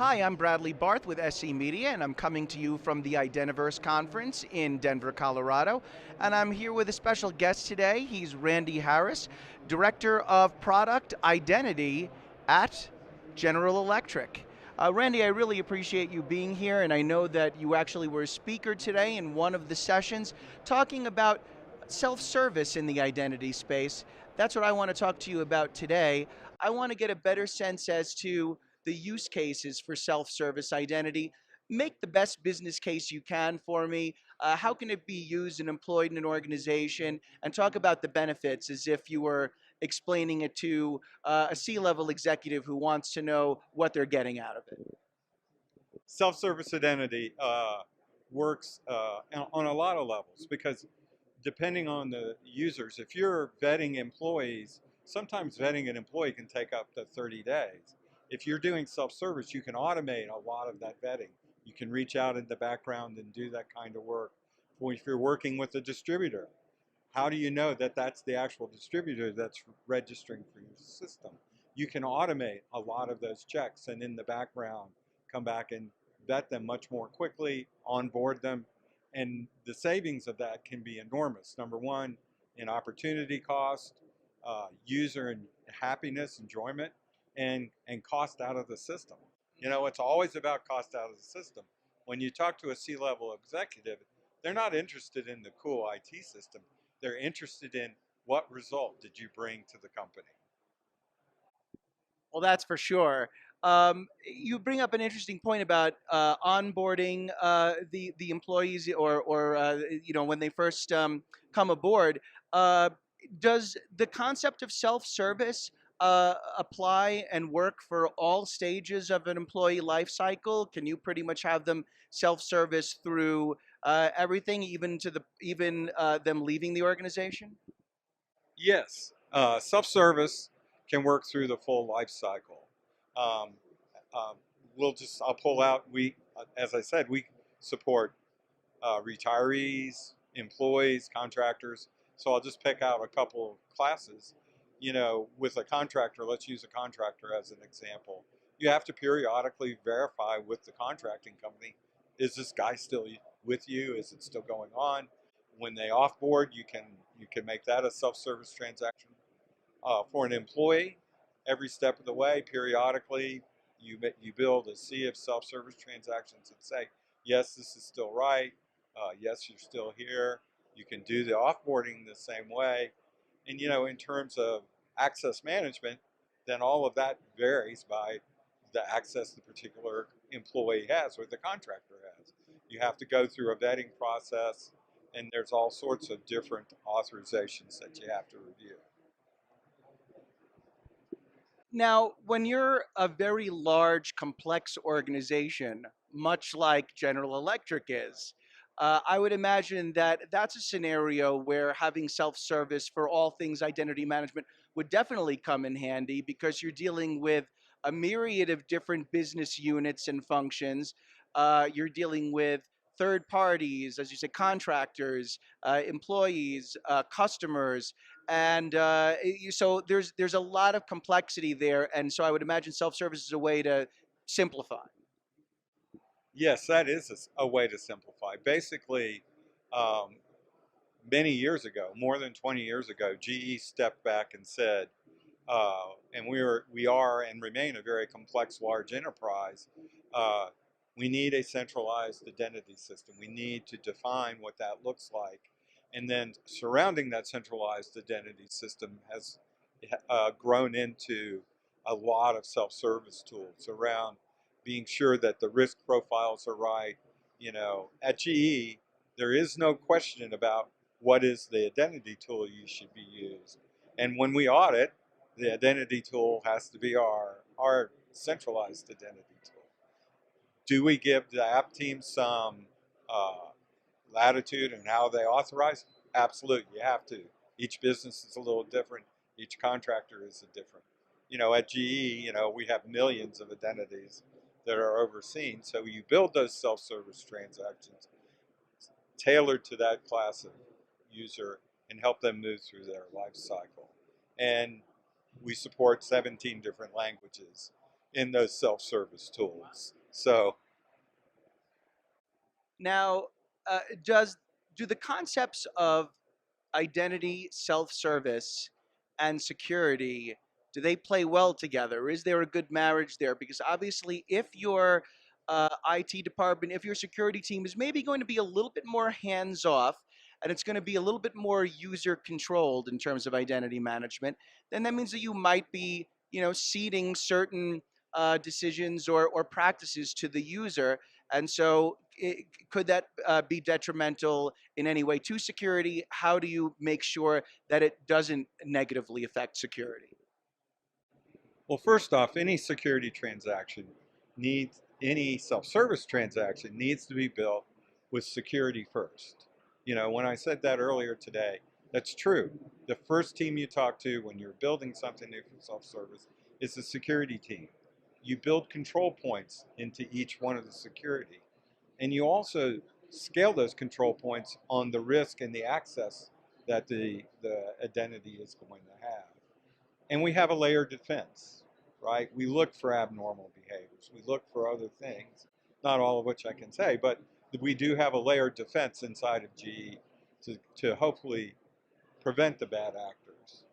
Hi, I'm Bradley Barth with SE Media, and I'm coming to you from the Identiverse Conference in Denver, Colorado. And I'm here with a special guest today. He's Randy Harris, Director of Product Identity at General Electric. Randy, I really appreciate you being here, and I know that you actually were a speaker today in one of the sessions talking about self-service in the identity space. That's what I want to talk to you about today. I want to get a better sense as to the use cases for self-service identity. Make the best business case you can for me. How can it be used and employed in an organization? And talk about the benefits as if you were explaining it to a C-level executive who wants to know what they're getting out of it. Self-service identity works on a lot of levels because depending on the users, if you're vetting employees, sometimes vetting an employee can take up to 30 days. If you're doing self-service, you can automate a lot of that vetting. You can reach out in the background and do that kind of work. Or if you're working with a distributor, how do you know that that's the actual distributor that's registering for your system? You can automate a lot of those checks and in the background come back and vet them much more quickly, onboard them, and the savings of that can be enormous. Number one, in opportunity cost, user and happiness, enjoyment, and cost out of the system. You know, it's always about cost out of the system. When you talk to a C-level executive, they're not interested in the cool IT system. They're interested in what result did you bring to the company. Well, that's for sure. You bring up an interesting point about onboarding the employees, or when they first come aboard. Uh, does the concept of self-service apply and work for all stages of an employee life cycle? Can you pretty much have them self-service through everything, even them leaving the organization? Yes, self-service can work through the full life cycle. Um, um, I'll pull out, as I said, we support retirees, employees, contractors. So I'll just pick out a couple of classes. You know, with a contractor, let's use a contractor as an example. You have to periodically verify with the contracting company, is this guy still with you? Is it still going on? When they offboard, you can make that a self-service transaction. For an employee, every step of the way, periodically, you build a sea of self-service transactions and say, yes, this is still right. Yes, you're still here. You can do the offboarding the same way. And in terms of access management, then all of that varies by the access the particular employee has or the contractor has. You have to go through a vetting process, and there's all sorts of different authorizations that you have to review. Now, when you're a very large, complex organization, much like General Electric is, I would imagine that that's a scenario where having self-service for all things identity management would definitely come in handy because you're dealing with a myriad of different business units and functions. You're dealing with third parties, as you said, contractors, employees, customers, and so there's a lot of complexity there, and so I would imagine self-service is a way to simplify. Yes, that is a way to simplify. Basically, um, many years ago, more than 20 years ago, GE stepped back and said, and we are and remain a very complex, large enterprise. Uh, we need a centralized identity system. We need to define what that looks like, and then surrounding that centralized identity system has grown into a lot of self-service tools around being sure that the risk profiles are right. At GE, there is no question about what is the identity tool you should be used. And when we audit, the identity tool has to be our centralized identity tool. Do we give the app team some uh, latitude in how they authorize? Absolutely, you have to. Each business is a little different. Each contractor is a different. At GE, we have millions of identities that are overseen. So you build those self-service transactions tailored to that class of user and help them move through their life cycle. And we support 17 different languages. in those self-service tools. So, Now, does do the concepts of identity, self-service, and security, do they play well together? Is there a good marriage there? Because obviously, if your IT department, if your security team is maybe going to be a little bit more hands off, and it's going to be a little bit more user controlled in terms of identity management, then that means that you might be, ceding certain decisions or practices to the user, and so could that be detrimental in any way to security? How do you make sure that it doesn't negatively affect security? well, first off, any self-service transaction needs to be built with security first. When I said that earlier today, that's true. The first team you talk to when you're building something new for self-service is the security team. You build control points into each one of the security, and you also scale those control points on the risk and the access that the identity is going to have. And we have a layered defense, right? We look for abnormal behaviors. We look for other things, not all of which I can say, but we do have a layered defense inside of GE to hopefully prevent the bad actors.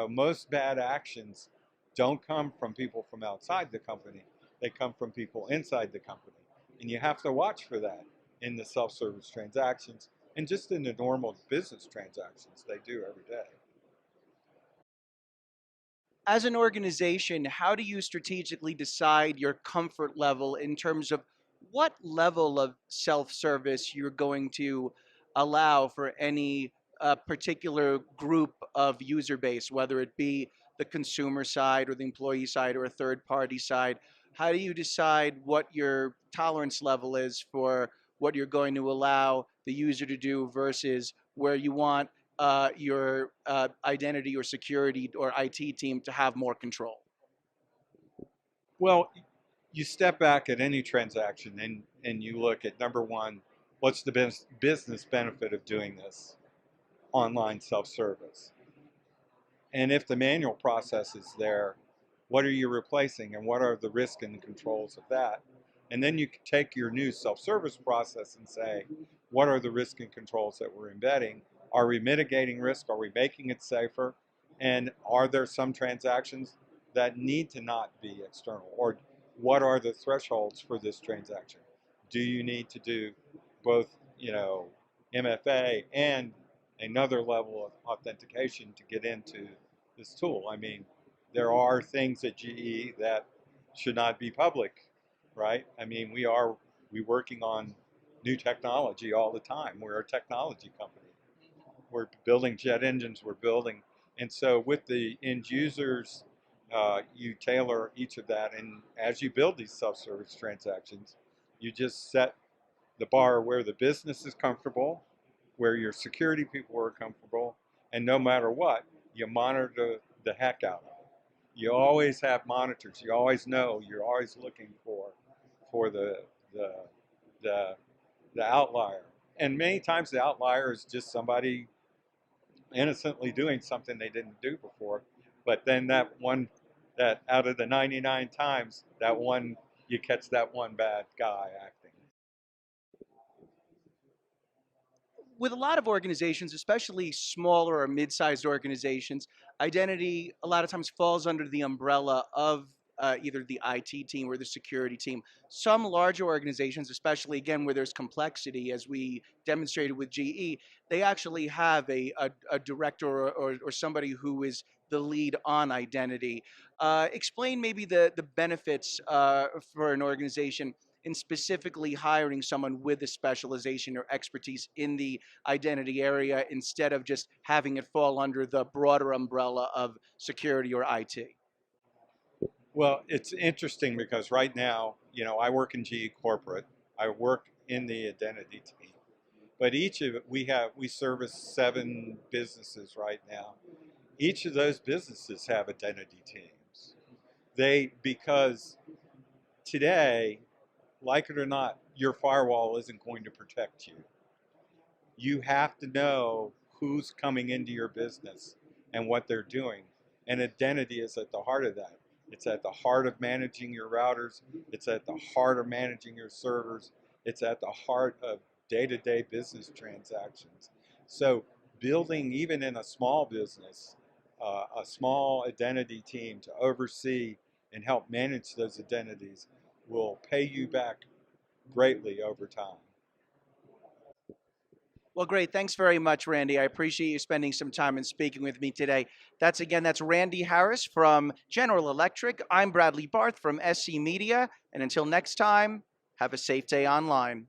Most bad actions don't come from people from outside the company. They come from people inside the company. And you have to watch for that in the self-service transactions and just in the normal business transactions they do every day. As an organization, how do you strategically decide your comfort level in terms of what level of self service you're going to allow for any particular group of user base, whether it be the consumer side or the employee side or a third party side? How do you decide what your tolerance level is for what you're going to allow the user to do versus where you want your identity or security or IT team to have more control? Well, you step back at any transaction and you look at number one, what's the business benefit of doing this online self-service? And if the manual process is there, what are you replacing and what are the risk and the controls of that? And then you can take your new self-service process and say, what are the risk and controls that we're embedding? Are we mitigating risk? Are we making it safer? And are there some transactions that need to not be external? Or what are the thresholds for this transaction? Do you need to do both, MFA and another level of authentication to get into this tool? I mean, there are things at GE that should not be public, right? I mean, we working on new technology all the time. We're a technology company. We're building jet engines. And so with the end users, you tailor each of that. And as you build these self-service transactions, you just set the bar where the business is comfortable, where your security people are comfortable, and no matter what, you monitor the heck out of it. You always have monitors. You always know. You're always looking for the the the outlier. And many times the outlier is just somebody innocently doing something they didn't do before. But then that out of the 99 times, you catch that one bad guy acting. With a lot of organizations, especially smaller or mid-sized organizations, identity a lot of times falls under the umbrella of either the IT team or the security team. Some larger organizations, especially again where there's complexity, as we demonstrated with GE, they actually have a director or somebody who is the lead on identity. Explain maybe the benefits for an organization in specifically hiring someone with a specialization or expertise in the identity area instead of just having it fall under the broader umbrella of security or IT. Well, it's interesting because right now, I work in GE corporate. I work in the identity team. But each of it, we service 7 businesses right now. Each of those businesses have identity teams. Because today, like it or not, your firewall isn't going to protect you. You have to know who's coming into your business and what they're doing. And identity is at the heart of that. It's at the heart of managing your routers. It's at the heart of managing your servers. It's at the heart of day-to-day business transactions. So building, even in a small business, a small identity team to oversee and help manage those identities will pay you back greatly over time. Well, great. Thanks very much, Randy. I appreciate you spending some time and speaking with me today. That's Randy Harris from General Electric. I'm Bradley Barth from SC Media. And until next time, have a safe day online.